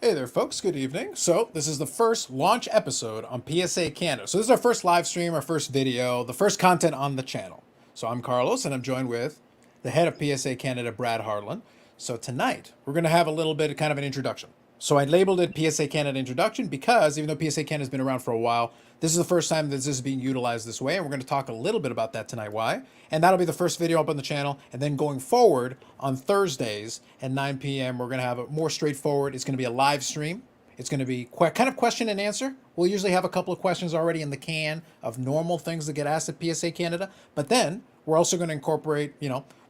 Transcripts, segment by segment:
Hey there, folks. Good evening. So, this is the first launch episode on PSA Canada. So, this is our first live stream, our first video, the first content on the channel. So, I'm Carlos, and I'm joined with the head of PSA Canada, Brad Harlan. So, tonight, we're going to have a little bit of kind of an introduction. So, I labeled it PSA Canada Introduction because even though PSA Canada has been around for a while, this is the first time that this is being utilized this way, and we're going to talk a little bit about that tonight. Why? And that'll be the first video up on the channel. And then going forward on Thursdays at 9 p.m., we're going to have it more straightforward. It's going to be a live stream. It's going to be kind of question and answer. We'll usually have a couple of questions already in the can of normal things that get asked at PSA Canada. But then we're also going to incorporate,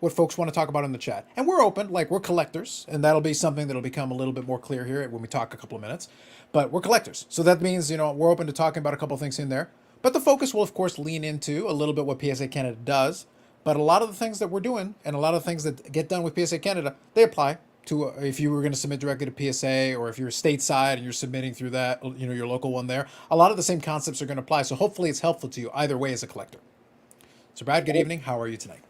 what folks want to talk about in the chat. And we're open, like we're collectors, and that'll be something that'll become a little bit more clear here when we talk a couple of minutes. But we're collectors. So that means, we're open to talking about a couple of things in there. But the focus will, of course, lean into a little bit what PSA Canada does. But a lot of the things that we're doing and a lot of the things that get done with PSA Canada, they apply to if you were going to submit directly to PSA, or if you're stateside and you're submitting through that, your local one there. A lot of the same concepts are going to apply. So hopefully it's helpful to you either way as a collector. So Brad, good evening. How are you tonight?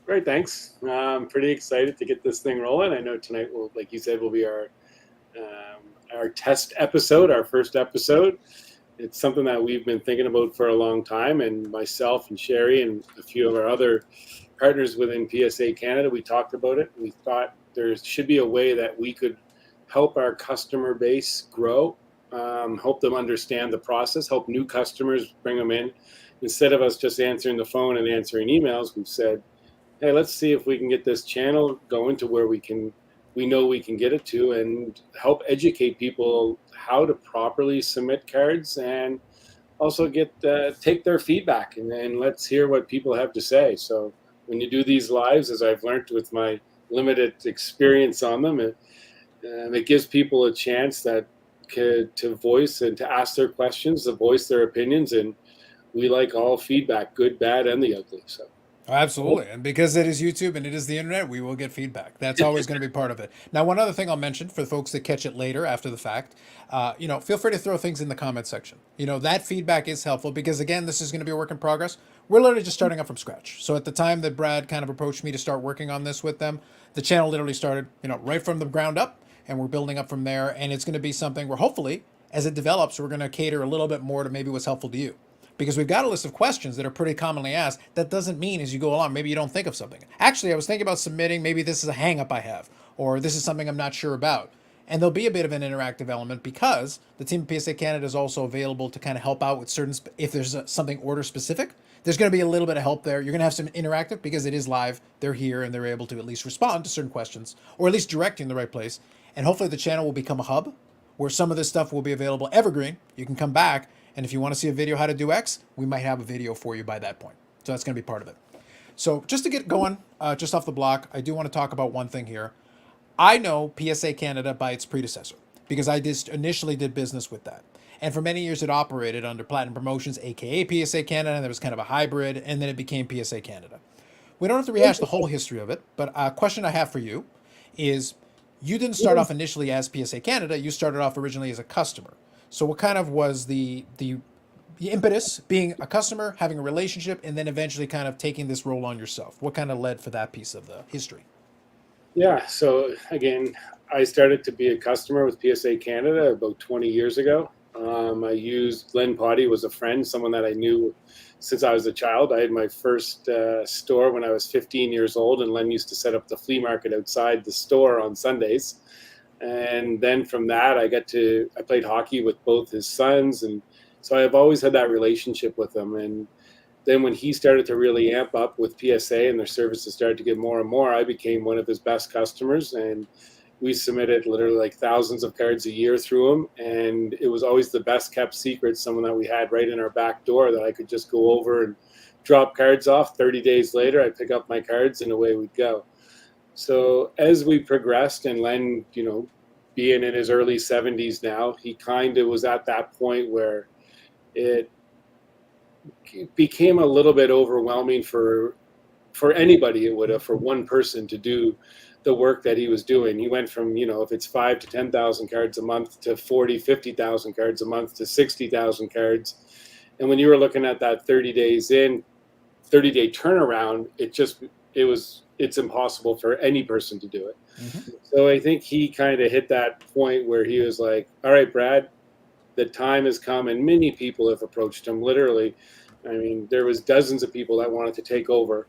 Great, thanks. I'm pretty excited to get this thing rolling. I know tonight will, like you said, will be our test episode, our first episode. It's something that we've been thinking about for a long time, and myself and Sherry and a few of our other partners within PSA Canada, we talked about it. We thought there should be a way that we could help our customer base grow, help them understand the process, help new customers, bring them in. Instead of us just answering the phone and answering emails, we've said, hey, let's see if we can get this channel going to where we know we can get it to, and help educate people how to properly submit cards, and also take their feedback, and let's hear what people have to say. So when you do these lives, as I've learned with my limited experience on them, it gives people a chance to voice and to ask their questions, to voice their opinions, and we like all feedback, good, bad, and the ugly. So. Absolutely. And because it is YouTube and it is the internet, we will get feedback. That's always going to be part of it. Now, one other thing I'll mention for the folks that catch it later after the fact, feel free to throw things in the comment section. That feedback is helpful because, again, this is going to be a work in progress. We're literally just starting up from scratch. So at the time that Brad kind of approached me to start working on this with them, the channel literally started, right from the ground up, and we're building up from there. And it's going to be something where hopefully, as it develops, we're going to cater a little bit more to maybe what's helpful to you. Because we've got a list of questions that are pretty commonly asked. That doesn't mean as you go along, maybe you don't think of something. Actually, I was thinking about submitting, maybe this is a hang up I have, or this is something I'm not sure about. And there'll be a bit of an interactive element because the team at PSA Canada is also available to kind of help out with certain, if there's something order specific, there's going to be a little bit of help there. You're going to have some interactive because it is live. They're here and they're able to at least respond to certain questions, or at least direct you in the right place. And hopefully the channel will become a hub where some of this stuff will be available evergreen. You can come back, and if you want to see a video how to do X, we might have a video for you by that point. So that's going to be part of it. So just to get going, just off the block, I do want to talk about one thing here. I know PSA Canada by its predecessor because I just initially did business with that. And for many years it operated under Platinum Promotions, aka PSA Canada, and there was kind of a hybrid, and then it became PSA Canada. We don't have to rehash the whole history of it, but a question I have for you is, you didn't start off initially as PSA Canada, you started off originally as a customer. So what kind of was the impetus, being a customer, having a relationship, and then eventually kind of taking this role on yourself? What kind of led for that piece of the history? Yeah, so again, I started to be a customer with PSA Canada about 20 years ago. I used Len Potty, was a friend, someone that I knew since I was a child. I had my first store when I was 15 years old, and Len used to set up the flea market outside the store on Sundays. And then from that, I played hockey with both his sons. And so I've always had that relationship with him. And then when he started to really amp up with PSA and their services started to get more and more, I became one of his best customers. And we submitted literally like thousands of cards a year through him. And it was always the best kept secret, someone that we had right in our back door that I could just go over and drop cards off. 30 days later, I'd pick up my cards and away we'd go. So as we progressed, and Len, being in his early 70s now, he kind of was at that point where it became a little bit overwhelming for anybody. It would have, for one person to do the work that he was doing. He went from, if it's 5 to 10,000 cards a month to 40, 50,000 cards a month to 60,000 cards. And when you were looking at that 30 day turnaround, it it's impossible for any person to do it. Mm-hmm. So I think he kind of hit that point where he was like, all right, Brad, the time has come, and many people have approached him. Literally, I mean, there was dozens of people that wanted to take over.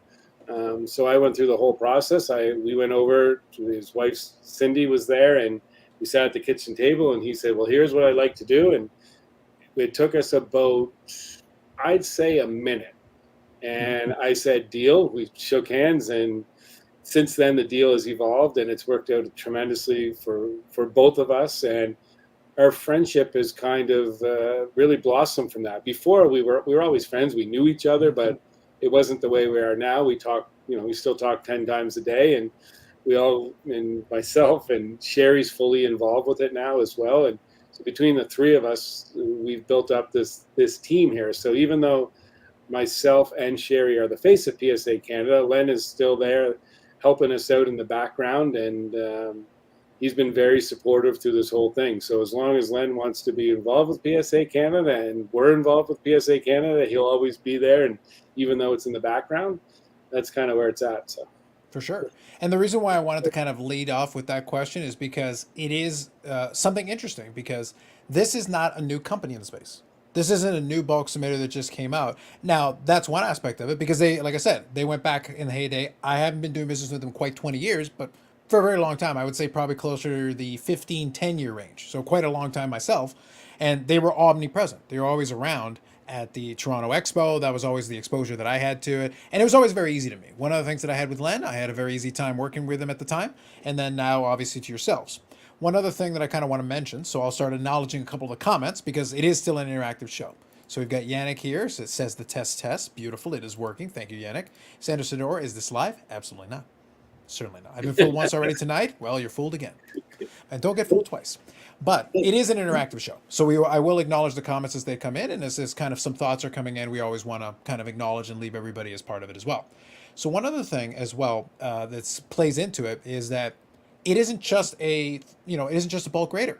So I went through the whole process. We went over to his wife, Cindy was there, and we sat at the kitchen table, and he said, well, here's what I'd like to do. And it took us about, I'd say, a minute. And I said, deal. We shook hands, and since then the deal has evolved, and it's worked out tremendously for both of us. And our friendship has kind of really blossomed from that. Before we were always friends. We knew each other, but it wasn't the way we are now. We talk, we still talk 10 times a day, and and myself and Sherry's fully involved with it now as well. And so between the three of us, we've built up this team here. So even though myself and Sherry are the face of PSA Canada, Len is still there helping us out in the background, and he's been very supportive through this whole thing. So as long as Len wants to be involved with PSA Canada and we're involved with PSA Canada, he'll always be there. And even though it's in the background, that's kind of where it's at. So. For sure. And the reason why I wanted to kind of lead off with that question is because it is something interesting, because this is not a new company in the space. This isn't a new bulk submitter that just came out. Now, that's one aspect of it, because they, like I said, they went back in the heyday. I haven't been doing business with them quite 20 years, but for a very long time. I would say probably closer to the 15, 10-year range. So quite a long time myself. And they were omnipresent. They were always around at the Toronto Expo. That was always the exposure that I had to it. And it was always very easy to me. One of the things that I had with Len, I had a very easy time working with him at the time. And then now, obviously, to yourselves. One other thing that I kind of want to mention, so I'll start acknowledging a couple of the comments, because it is still an interactive show. So we've got Yannick here. So it says the test. Beautiful. It is working. Thank you, Yannick. Sandra Sador, is this live? Absolutely not. Certainly not. I've been fooled once already tonight. Well, you're fooled again. And don't get fooled twice. But it is an interactive show. So I will acknowledge the comments as they come in. And as kind of some thoughts are coming in, we always want to kind of acknowledge and leave everybody as part of it as well. So one other thing as well that plays into it is that it isn't just it isn't just a bulk rater.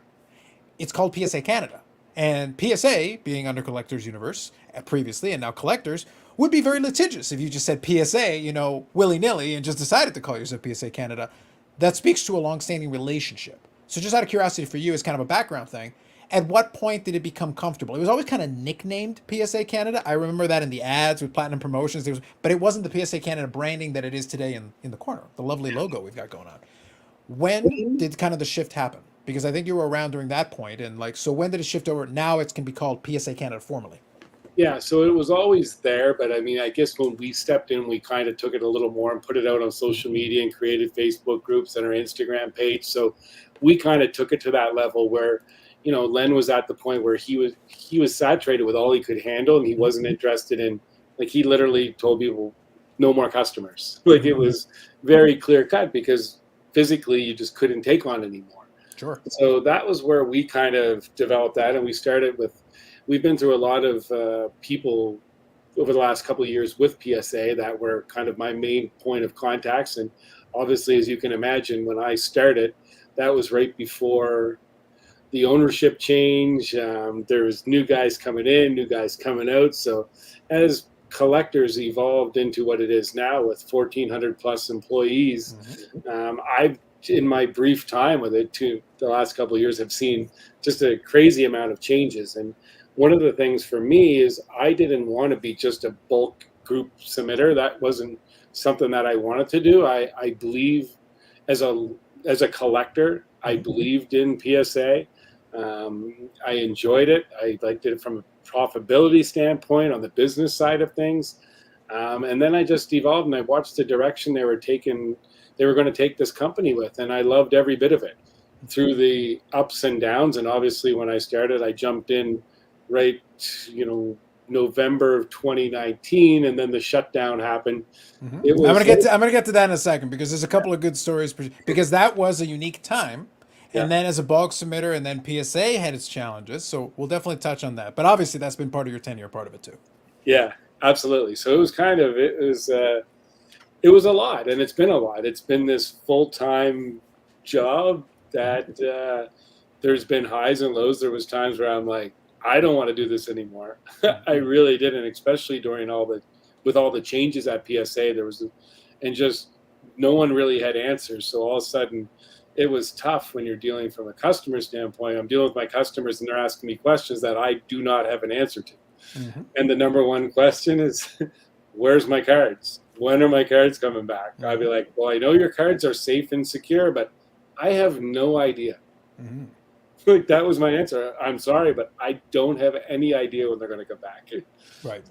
It's called PSA Canada. And PSA, being under Collectors Universe previously and now Collectors, would be very litigious if you just said PSA, willy-nilly, and just decided to call yourself PSA Canada. That speaks to a long-standing relationship. So just out of curiosity for you, as kind of a background thing, at what point did it become comfortable? It was always kind of nicknamed PSA Canada. I remember that in the ads with Platinum Promotions, but it wasn't the PSA Canada branding that it is today in the corner, the lovely logo we've got going on. When did kind of the shift happen? Because I think you were around during that point, and so when did it shift over? Now it can be called PSA Canada formally. Yeah, so it was always there, but I mean, I guess when we stepped in, we kind of took it a little more and put it out on social media and created Facebook groups and our Instagram page. So we kind of took it to that level where, Len was at the point where he was saturated with all he could handle, and he wasn't interested in, he literally told people, no more customers. It was very clear cut, because physically you just couldn't take on anymore. Sure. So that was where we kind of developed that, and we started with. We've been through a lot of people over the last couple of years with PSA that were kind of my main point of contacts. And obviously, as you can imagine, when I started, that was right before the ownership change. There was new guys coming in, new guys coming out. So as Collectors evolved into what it is now with 1,400 plus employees, I've, in my brief time with it, the last couple of years, have seen just a crazy amount of changes. And one of the things for me is I didn't want to be just a bulk group submitter. That wasn't something that I wanted to do. I believe as a collector, I believed in PSA. I enjoyed it. I liked it from a profitability standpoint on the business side of things. And then I just evolved, and I watched the direction they were going to take this company with. And I loved every bit of it through the ups and downs. And obviously when I started, I jumped in right, November of 2019, and then the shutdown happened. I'm gonna get to that in a second, because there's a couple of good stories, because that was a unique time, and then as a bulk submitter, and then PSA had its challenges. So we'll definitely touch on that. But obviously that's been part of your tenure, part of it too. Yeah, absolutely. So it was it was a lot, and it's been a lot. It's been this full-time job that there's been highs and lows. There was times where I'm like, I don't want to do this anymore. I really didn't, especially during with all the changes at PSA. And just no one really had answers. So all of a sudden, it was tough when you're dealing from a customer standpoint. I'm dealing with my customers and they're asking me questions that I do not have an answer to. Hmm. And the number one question is, where's my cards? When are my cards coming back? I'd be Hmm. like, well, I know your cards are safe and secure, but I have no idea. Hmm. Like that was my answer. I'm sorry, but I don't have any idea when they're going to come back. Right.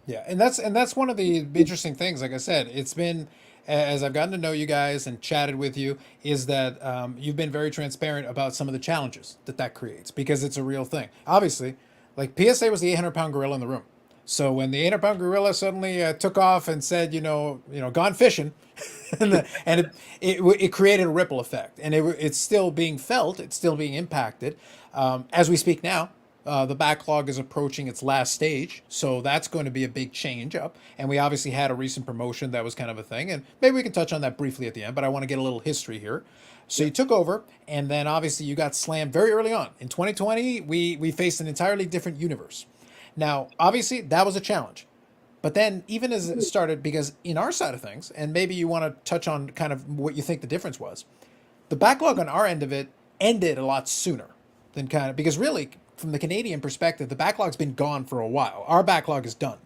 Yeah, and that's one of the interesting things. Like I said, it's been, as I've gotten to know you guys and chatted with you, is that you've been very transparent about some of the challenges that creates, because it's a real thing. Obviously, like PSA was the 800-pound gorilla in the room. So when the 800-pound gorilla suddenly took off and said, gone fishing, and it created a ripple effect, and it's still being felt, it's still being impacted as we speak now. The backlog is approaching its last stage, so that's going to be a big change up. And we obviously had a recent promotion that was kind of a thing, and maybe we can touch on that briefly at the end. But I want to get a little history here. So Yeah. you took over, and then obviously you got slammed very early on in 2020. We faced an entirely different universe. Now, obviously, that was a challenge. But then, even as it started, because in our side of things, and maybe you want to touch on kind of what you think the difference was, the backlog on our end of it ended a lot sooner than kind of, because really, from the Canadian perspective, the backlog's been gone for a while. Our backlog is done.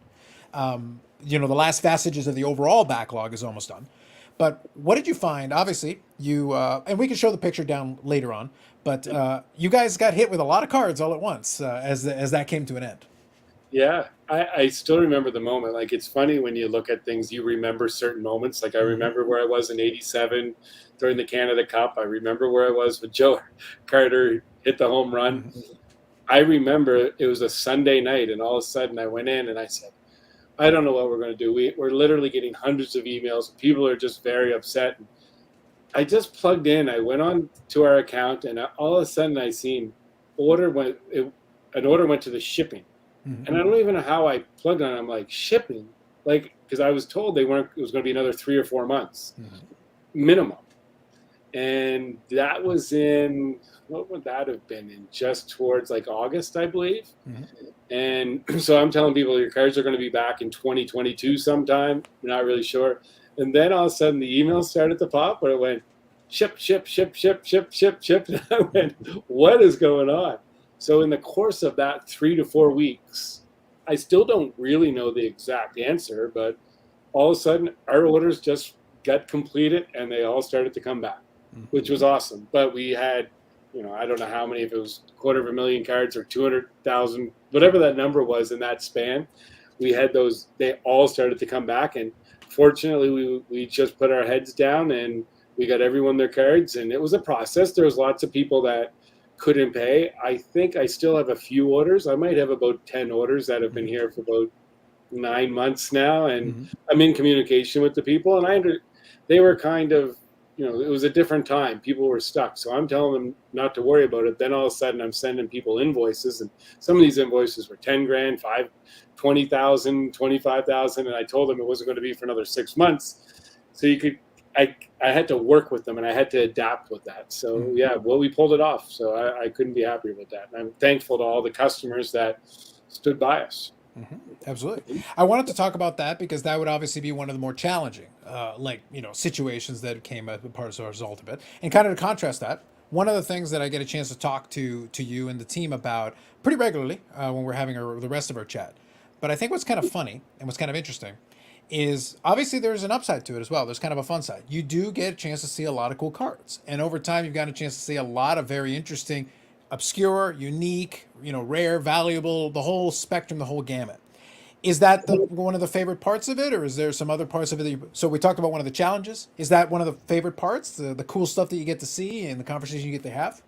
The last vestiges of the overall backlog is almost done. But what did you find? Obviously, and we can show the picture down later on. But you guys got hit with a lot of cards all at once as that came to an end. Yeah, I still remember the moment. Like it's funny when you look at things, you remember certain moments. Like I Hmm. remember where I was in '87 during the Canada Cup. I remember where I was when Joe Carter hit the home run. Hmm. I remember it was a Sunday night, and all of a sudden I went in and I said, I don't know what we're going to do. We're literally getting hundreds of emails. People are just very upset. I just plugged in. I went on to our account, and all of a sudden I seen order went. An order went to the shipping, Hmm. and I don't even know how I plugged on. I'm like shipping, like because I was told they weren't. It was going to be another 3 or 4 months Hmm. minimum, and that was in what would that have been in just towards like August, I believe. Hmm. And so I'm telling people your cards are going to be back in 2022 sometime. We're not really sure. And then all of a sudden the email started to pop where it went ship, ship, ship, ship, ship, ship, ship. And I went, what is going on? So in the course of that 3 to 4 weeks, I still don't really know the exact answer, but all of a sudden our orders just got completed and they all started to come back, which was awesome. But we had, I don't know how many, if it was 250,000 cards or 200,000, whatever that number was in that span, we had those, they all started to come back. And fortunately, we just put our heads down and we got everyone their cards. And it was a process. There was lots of people that couldn't pay. I think I still have a few orders. I might have about 10 orders that have been Hmm. here for about 9 months now. And Hmm. I'm in communication with the people. And they were kind of, it was a different time. People were stuck. So I'm telling them not to worry about it. Then all of a sudden I'm sending people invoices, and some of these invoices were 10 grand, 20,000, 25,000. And I told them it wasn't going to be for another 6 months. So I had to work with them and I had to adapt with that. So Hmm. yeah, well, we pulled it off. So I couldn't be happier with that. And I'm thankful to all the customers that stood by us. Hmm. Absolutely. I wanted to talk about that because that would obviously be one of the more challenging, situations that came as a part as a result of it. And kind of to contrast that, one of the things that I get a chance to talk to you and the team about pretty regularly when we're having the rest of our chat. But I think what's kind of funny and what's kind of interesting is obviously there's an upside to it as well. There's kind of a fun side. You do get a chance to see a lot of cool cards, and over time you've got a chance to see a lot of very interesting, obscure, unique, rare, valuable, the whole spectrum, the whole gamut. Is that the one of the favorite parts of it, or is there some other parts of it? So we talked about one of the challenges. Is that one of the favorite parts, the cool stuff that you get to see and the conversation you get to have?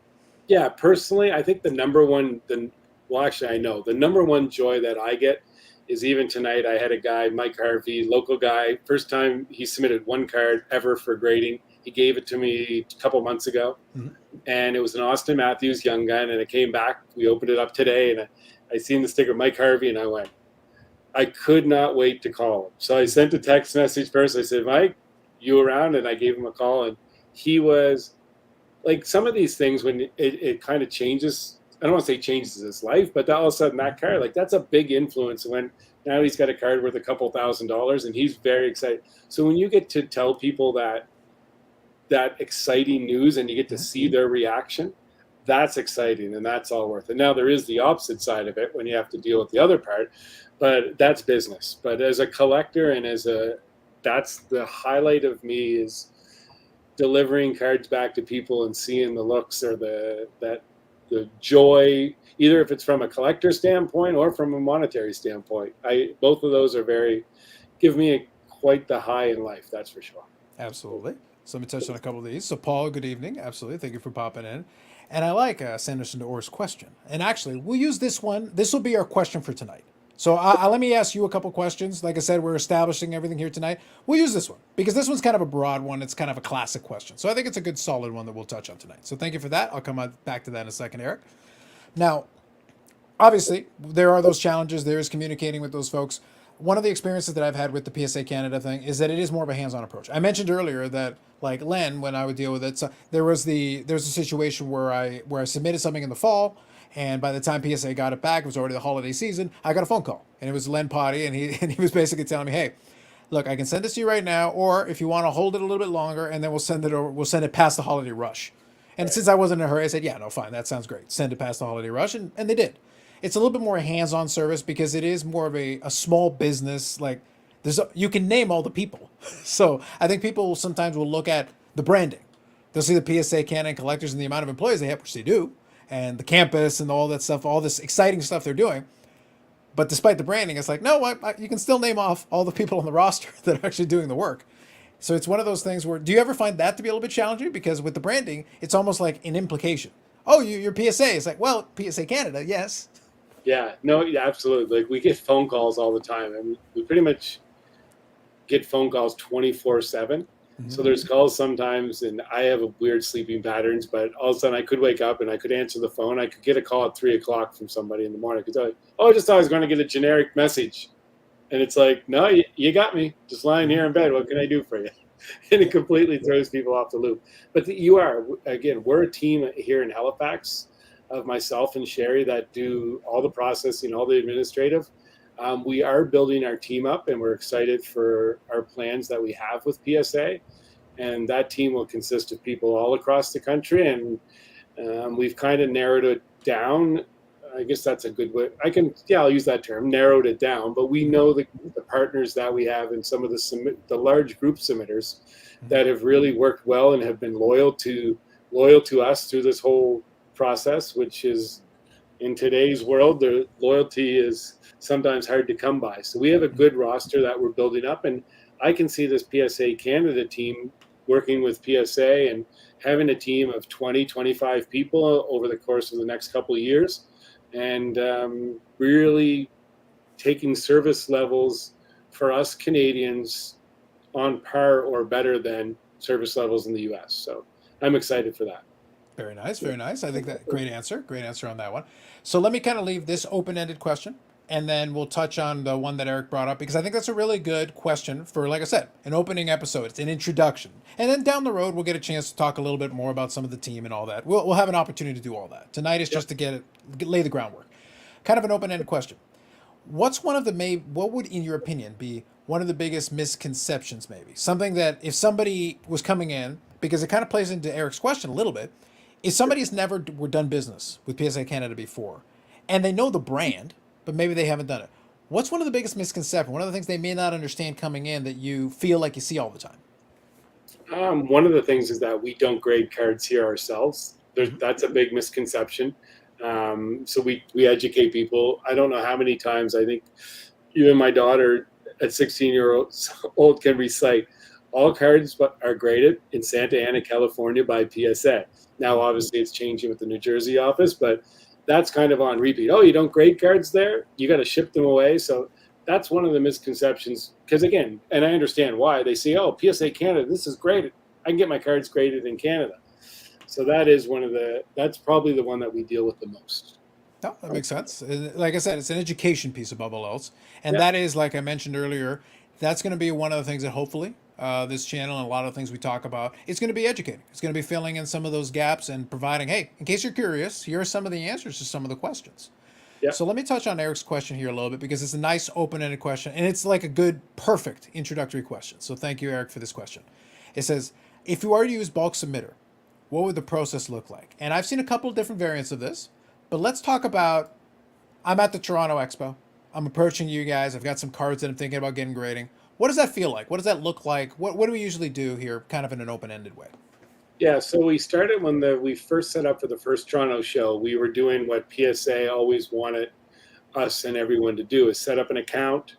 Yeah, personally, I think well, actually, I know the number one joy that I get is even tonight. I had a guy, Mike Harvey, local guy, first time he submitted one card ever for grading. He gave it to me a couple months ago, Hmm. and it was an Austin Matthews young gun, and it came back. We opened it up today, and I seen the sticker Mike Harvey, and I went, I could not wait to call him. So I sent a text message first. I said, Mike, you around? And I gave him a call, and he was like some of these things when it kind of changes I don't want to say changes his life, but all of a sudden that card, like that's a big influence when now he's got a card worth a couple $1,000s and he's very excited. So when you get to tell people that exciting news and you get to see their reaction, that's exciting and that's all worth it. Now there is the opposite side of it when you have to deal with the other part, but that's business. But as a collector and that's the highlight of me is delivering cards back to people and seeing the looks or the joy, either if it's from a collector standpoint or from a monetary standpoint. Both of those are give me quite the high in life, that's for sure. Absolutely. So let me touch on a couple of these. So Paul, good evening. Absolutely. Thank you for popping in. And I like Sanderson to Orr's question. And actually, we'll use this one. This will be our question for tonight. So let me ask you a couple questions. Like I said, we're establishing everything here tonight. We'll use this one because this one's kind of a broad one. It's kind of a classic question. So I think it's a good solid one that we'll touch on tonight. So thank you for that. I'll come back to that in a second, Eric. Now, obviously, there are those challenges. There is communicating with those folks. One of the experiences that I've had with the PSA Canada thing is that it is more of a hands-on approach. I mentioned earlier that, like Len, when I would deal with it, so there was a situation where I submitted something in the fall, and by the time PSA got it back, it was already the holiday season. I got a phone call, and it was Len Potty, and he was basically telling me, "Hey, look, I can send this to you right now, or if you want to hold it a little bit longer, and then we'll send it over. We'll send it past the holiday rush." And since I wasn't in a hurry, I said, "Yeah, no, fine, that sounds great. Send it past the holiday rush," and they did. It's a little bit more hands-on service because it is more of a small business. Like you can name all the people. So I think people sometimes will look at the branding. They'll see the PSA Canada collectors and the amount of employees they have, which they do, and the campus and all that stuff, all this exciting stuff they're doing. But despite the branding, it's like, no, you can still name off all the people on the roster that are actually doing the work. So it's one of those things where, do you ever find that to be a little bit challenging? Because with the branding, it's almost like an implication. Oh, you're PSA. It's like, well, PSA Canada, yes. Yeah, no, yeah, absolutely. Like we get phone calls all the time, and we pretty much get phone calls 24/7. So there's calls sometimes, and I have a weird sleeping patterns, but all of a sudden I could wake up and I could answer the phone. I could get a call at 3 o'clock from somebody in the morning. I could tell you, oh, I just thought I was going to get a generic message. And it's like, no, you got me. Just lying here in bed. What can I do for you? And it completely throws people off the loop. But we're a team here in Halifax of myself and Sherry that do all the processing, all the administrative. We are building our team up, and we're excited for our plans that we have with PSA. And that team will consist of people all across the country. And we've kind of narrowed it down. I guess that's a good way. I'll use that term, narrowed it down. But we know the partners that we have and some of the large group submitters that have really worked well and have been loyal to us through this whole process, which is, in today's world, the loyalty is sometimes hard to come by. So we have a good roster that we're building up, and I can see this PSA Canada team working with PSA and having a team of 20, 25 people over the course of the next couple of years, and really taking service levels for us Canadians on par or better than service levels in the US. So I'm excited for that. Very nice, very nice. I think that great answer on that one. So let me kind of leave this open-ended question, and then we'll touch on the one that Eric brought up, because I think that's a really good question for, like I said, an opening episode. It's an introduction, and then down the road we'll get a chance to talk a little bit more about some of the team and all that. We'll have an opportunity to do all that. Tonight is just to lay the groundwork. Kind of an open-ended question. What would, in your opinion, be one of the biggest misconceptions? Maybe something that if somebody was coming in, because it kind of plays into Eric's question a little bit. If somebody's never done business with PSA Canada before, and they know the brand, but maybe they haven't done it, what's one of the biggest misconceptions? One of the things they may not understand coming in that you feel like you see all the time? One of the things is that we don't grade cards here ourselves. That's a big misconception. So we educate people. I don't know how many times, I think even my daughter at 16 years old can recite, all cards are graded in Santa Ana, California by PSA. Now, obviously, it's changing with the New Jersey office, but that's kind of on repeat. Oh, you don't grade cards there? You got to ship them away. So that's one of the misconceptions. Because again, and I understand why, they say, oh, PSA Canada, this is great. I can get my cards graded in Canada. So that's probably the one that we deal with the most. No, that makes sense. Like I said, it's an education piece above all else. And that is, like I mentioned earlier, that's going to be one of the things that hopefully this channel and a lot of things we talk about, it's going to be educating. It's going to be filling in some of those gaps and providing, hey, in case you're curious, here are some of the answers to some of the questions. Yeah. So let me touch on Eric's question here a little bit because it's a nice open-ended question and it's like a good, perfect introductory question. So thank you, Eric, for this question. It says, if you are to use bulk submitter, what would the process look like? And I've seen a couple of different variants of this, but let's talk about, I'm at the Toronto Expo. I'm approaching you guys. I've got some cards that I'm thinking about getting grading. What does that feel like? What does that look like? What do we usually do here kind of in an open-ended way? Yeah, so we started when we first set up for the first Toronto show. We were doing what PSA always wanted us and everyone to do, is set up an account,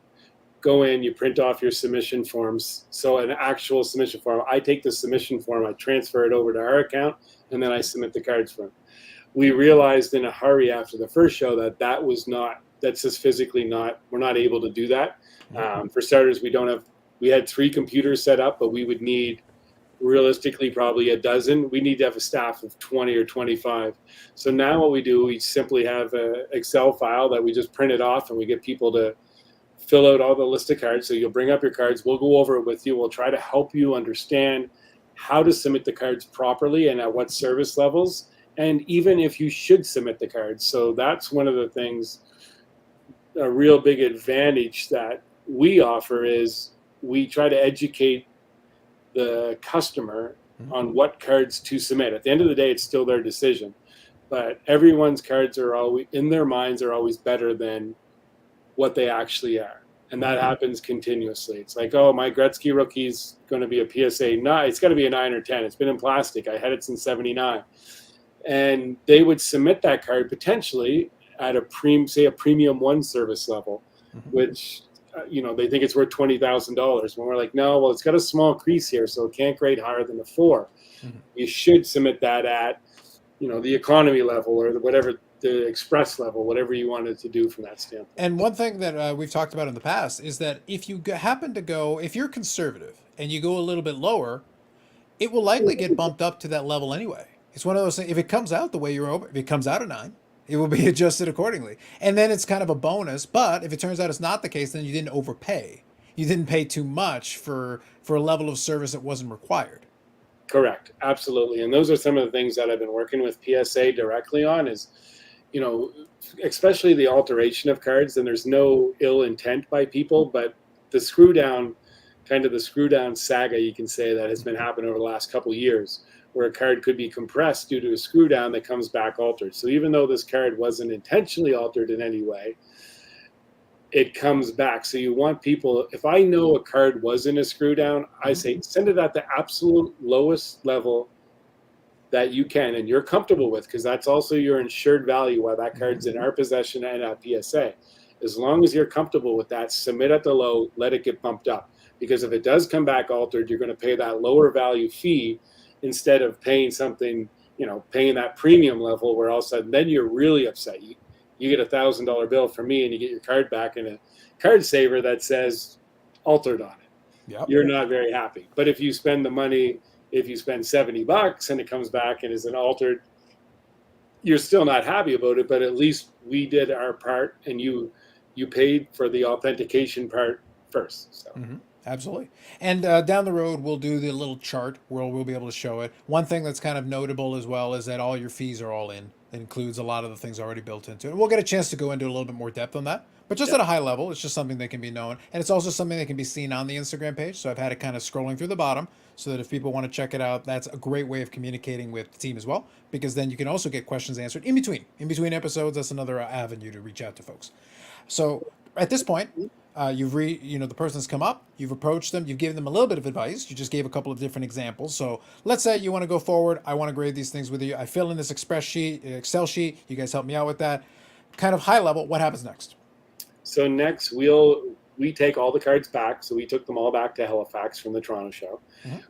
go in, you print off your submission forms. So an actual submission form, I take the submission form, I transfer it over to our account, and then I submit the cards for them. We realized in a hurry after the first show that that's just physically we're not able to do that. For starters, we had 3 computers set up, but we would need realistically probably a dozen. We need to have a staff of 20 or 25. So now what we do, we simply have an Excel file that we just print it off and we get people to fill out all the list of cards. So you'll bring up your cards, we'll go over it with you, we'll try to help you understand how to submit the cards properly and at what service levels, and even if you should submit the cards. So that's one of the things, a real big advantage that we offer is we try to educate the customer on what cards to submit. At the end of the day, it's still their decision, but everyone's cards are always, in their minds, are always better than what they actually are. And that happens continuously. It's like, oh, my Gretzky rookie's going to be a PSA 9. It's got to be a 9 or 10. It's been in plastic. I had it since 79. And they would submit that card potentially at a premium 1 service level, which they think it's worth $20,000. When we're like, no, well, it's got a small crease here, so it can't grade higher than a 4. You should submit that at the economy level or whatever, the express level, whatever you wanted to do from that standpoint. And one thing that we've talked about in the past is that if you happen to go, if you're conservative and you go a little bit lower, it will likely get bumped up to that level anyway. It's one of those things. If it comes out the way you're over, if it comes out a 9, it will be adjusted accordingly. And then it's kind of a bonus. But if it turns out it's not the case, then you didn't overpay. You didn't pay too much for a level of service that wasn't required. Correct. Absolutely. And those are some of the things that I've been working with PSA directly on is, especially the alteration of cards. And there's no ill intent by people, but the screw down saga, you can say, that has been happening over the last couple of years, where a card could be compressed due to a screw down that comes back altered. So even though this card wasn't intentionally altered in any way, it comes back. So you want people, if I know a card wasn't a screw down, I say send it at the absolute lowest level that you can and you're comfortable with, because that's also your insured value while that card's in our possession and at PSA. As long as you're comfortable with that, submit at the low, let it get bumped up. Because if it does come back altered, you're going to pay that lower value fee instead of paying something, paying that premium level where all of a sudden then you're really upset. You get $1,000 bill from me and you get your card back in a card saver that says altered on it. Yep. You're not very happy. But if you spend the money, if you spend $70 and it comes back and is an altered, you're still not happy about it, but at least we did our part and you paid for the authentication part first. So. Absolutely. And down the road, we'll do the little chart where we'll be able to show it. One thing that's kind of notable as well is that all your fees are all in. It includes a lot of the things already built into it. And we'll get a chance to go into a little bit more depth on that. But just at a high level, it's just something that can be known. And it's also something that can be seen on the Instagram page. So I've had it kind of scrolling through the bottom so that if people want to check it out, that's a great way of communicating with the team as well. Because then you can also get questions answered in between. In between episodes, that's another avenue to reach out to folks. So at this point, the person's come up, you've approached them, you've given them a little bit of advice. You just gave a couple of different examples. So let's say you want to go forward. I want to grade these things with you. I fill in this Excel sheet. You guys help me out with that. Kind of high level, what happens next? So next we take all the cards back. So we took them all back to Halifax from the Toronto show.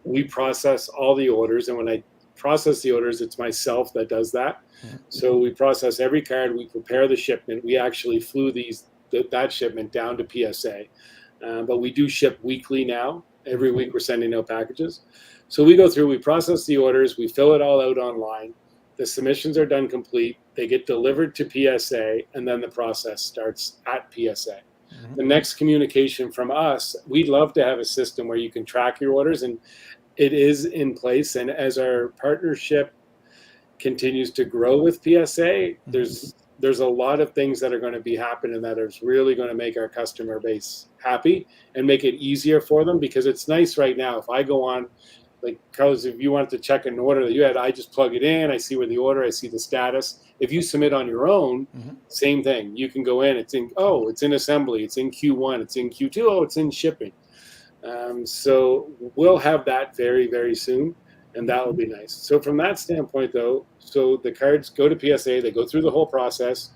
We process all the orders. And when I process the orders, it's myself that does that. So we process every card. We prepare the shipment. We actually flew that shipment down to PSA. But we do ship weekly now. Every week we're sending out packages. So we go through, we process the orders, we fill it all out online. The submissions are done complete. They get delivered to PSA, and then the process starts at PSA. The next communication from us, we'd love to have a system where you can track your orders, and it is in place. And as our partnership continues to grow with PSA, there's a lot of things that are going to be happening that is really going to make our customer base happy and make it easier for them, because it's nice right now. If I go on, like Carlos, if you wanted to check an order that you had, I just plug it in, I see where the order, I see the status. If you submit on your own, same thing. You can go in, it's in assembly, it's in Q1, it's in Q2, it's in shipping. So we'll have that very, very soon, and that will be nice. So from that standpoint, though, so the cards go to PSA, they go through the whole process.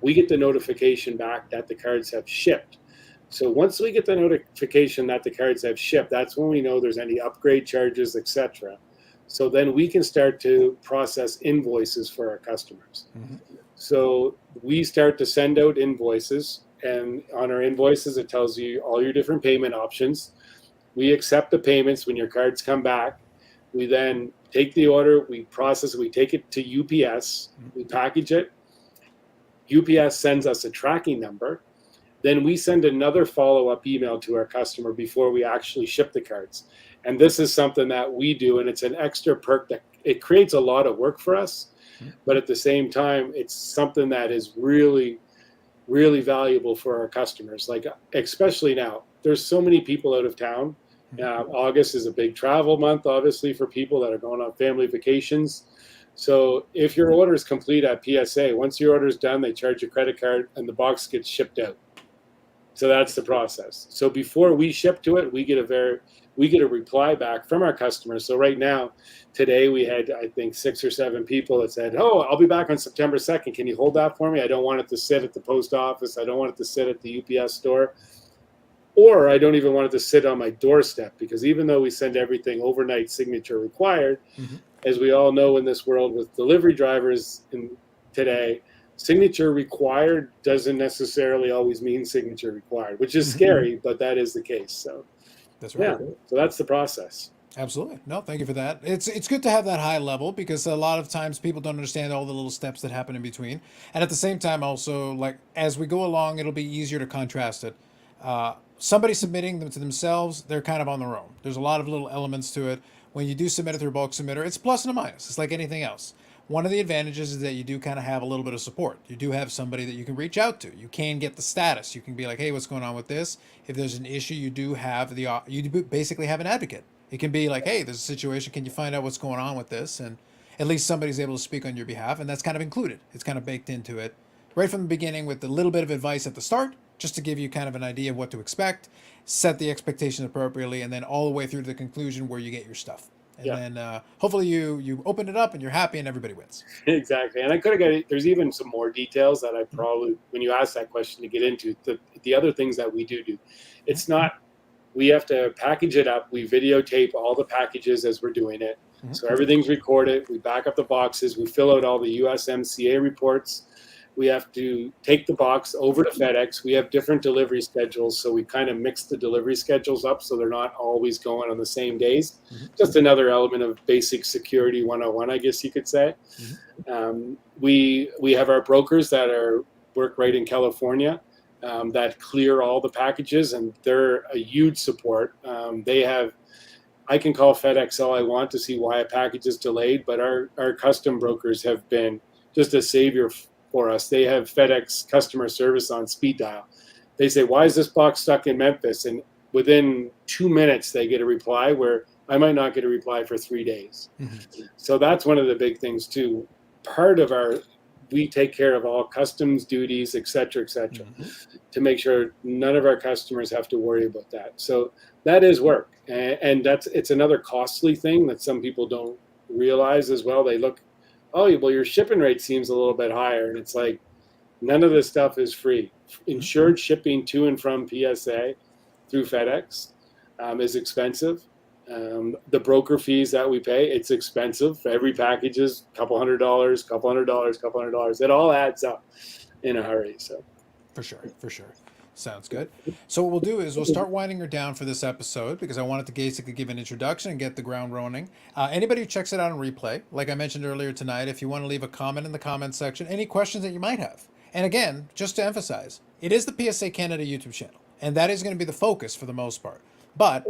We get the notification back that the cards have shipped. So once we get the notification that the cards have shipped, that's when we know there's any upgrade charges, etc. So then we can start to process invoices for our customers. So we start to send out invoices, and on our invoices, it tells you all your different payment options. We accept the payments when your cards come back. We then take the order, we process it, we take it to UPS, we package it. UPS sends us a tracking number. Then we send another follow-up email to our customer before we actually ship the cards. And this is something that we do, and it's an extra perk that it creates a lot of work for us, but at the same time, it's something that is really, really valuable for our customers. Like, especially now, there's so many people out of town. August is a big travel month, obviously, for people that are going on family vacations. So if your order is complete at PSA, once your order is done, they charge your credit card and the box gets shipped out. So that's the process. So before we ship to it, we get a reply back from our customers. So right now, today we had, I think, 6 or 7 people that said, "Oh, I'll be back on September 2nd. Can you hold that for me? I don't want it to sit at the post office. I don't want it to sit at the UPS store. Or I don't even want it to sit on my doorstep," because even though we send everything overnight signature required, as we all know in this world with delivery drivers today, signature required doesn't necessarily always mean signature required, which is scary, but that is the case. So that's right. Yeah, so that's the process. Absolutely. No, thank you for that. It's good to have that high level, because a lot of times people don't understand all the little steps that happen in between. And at the same time, also, like, as we go along, it'll be easier to contrast it. Somebody submitting them to themselves, they're kind of on their own. There's a lot of little elements to it. When you do submit it through bulk submitter, it's a plus and a minus. It's like anything else. One of the advantages is that you do kind of have a little bit of support. You do have somebody that you can reach out to. You can get the status. You can be like, "Hey, what's going on with this?" If there's an issue, you do have you do basically have an advocate. It can be like, "Hey, there's a situation. Can you find out what's going on with this?" And at least somebody's able to speak on your behalf, and that's kind of included. It's kind of baked into it right from the beginning, with a little bit of advice at the start, just to give you kind of an idea of what to expect, set the expectations appropriately, and then all the way through to the conclusion where you get your stuff. And then hopefully you open it up and you're happy and everybody wins. Exactly. And I could have got, there's even some more details that I probably, when you ask that question, to get into the other things that we do. It's not, we have to package it up. We videotape all the packages as we're doing it. So everything's recorded. We back up the boxes. We fill out all the USMCA reports. We have to take the box over to FedEx. We have different delivery schedules, so we kind of mix the delivery schedules up so they're not always going on the same days. Just another element of basic security 101, I guess you could say. We have our brokers that work right in California that clear all the packages, and they're a huge support. I can call FedEx all I want to see why a package is delayed, but our custom brokers have been just a savior for us. They have FedEx customer service on speed dial. They say, "Why is this box stuck in Memphis?" And within 2 minutes, they get a reply, where I might not get a reply for 3 days. So that's one of the big things too. Part of we take care of all customs duties, et cetera, to make sure none of our customers have to worry about that. So that is work. And it's another costly thing that some people don't realize as well. They look, "Oh, well, your shipping rate seems a little bit higher." And it's like, none of this stuff is free. Insured shipping to and from PSA through FedEx is expensive. The broker fees that we pay, it's expensive. Every package is a couple $100, couple $100. It all adds up in a hurry. So, for sure. Sounds good. So what we'll do is we'll start winding her down for this episode, because I wanted to basically give an introduction and get the ground rolling. Anybody who checks it out on replay, like I mentioned earlier tonight, if you want to leave a comment in the comment section, any questions that you might have. And again, just to emphasize, It is the PSA Canada YouTube channel, and that is going to be the focus for the most part. But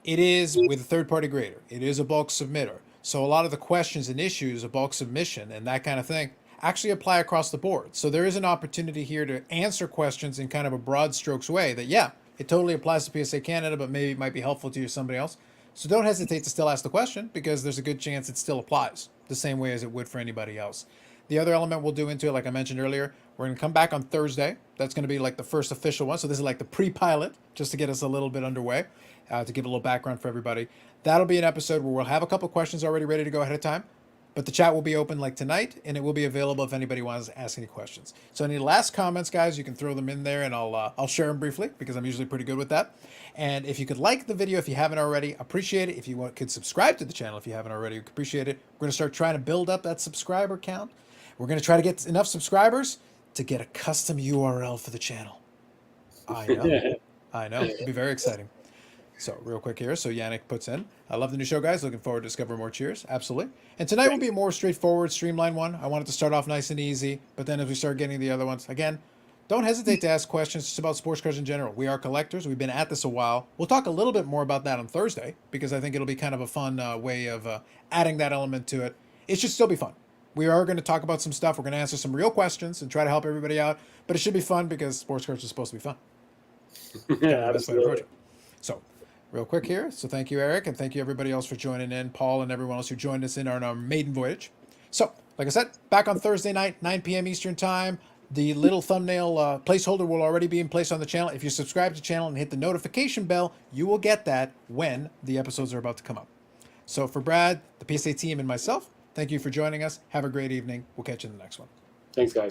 it is with a third-party grader. It is a bulk submitter. So a lot of the questions and issues of bulk submission and that kind of thing actually apply across the board. So there is an opportunity here to answer questions in kind of a broad strokes way that, yeah, it totally applies to PSA Canada, but maybe it might be helpful to you or somebody else. So don't hesitate to still ask the question, because there's a good chance it still applies the same way as it would for anybody else. The other element we'll do into it, like I mentioned earlier, we're going to come back on Thursday. That's going to be like the first official one. So this is like the pre-pilot, just to get us a little bit underway, to give a little background for everybody. That'll be an episode where we'll have a couple questions already ready to go ahead of time. But the chat will be open like tonight, and it will be available if anybody wants to ask any questions. So any last comments, guys, you can throw them in there, and I'll share them briefly, because I'm usually pretty good with that. And if you could like the video if you haven't already, appreciate it. If you could subscribe to the channel if you haven't already, appreciate it. We're going to start trying to build up that subscriber count. We're going to try to get enough subscribers to get a custom URL for the channel. I know. I know. It'll be very exciting. So real quick here. So Yannick puts in, I love the new show, guys. Looking forward to discovering more. Cheers. Absolutely. And tonight will be a more straightforward, streamlined one. I wanted to start off nice and easy, but then as we start getting the other ones, again, don't hesitate to ask questions just about sports cars in general. We are collectors. We've been at this a while. We'll talk a little bit more about that on Thursday, because I think it'll be kind of a fun way of adding that element to it. It should still be fun. We are going to talk about some stuff. We're going to answer some real questions and try to help everybody out, but it should be fun, because sports cars are supposed to be fun. Yeah, absolutely. So real quick here. So thank you, Eric, and thank you everybody else for joining in, Paul and everyone else who joined us in our maiden voyage. So, like I said, back on Thursday night, 9 p.m. Eastern time. The little thumbnail placeholder will already be in place on the channel. If you subscribe to the channel and hit the notification bell, you will get that when the episodes are about to come up. So for Brad, the PSA team, and myself, thank you for joining us. Have a great evening. We'll catch you in the next one. Thanks, guys.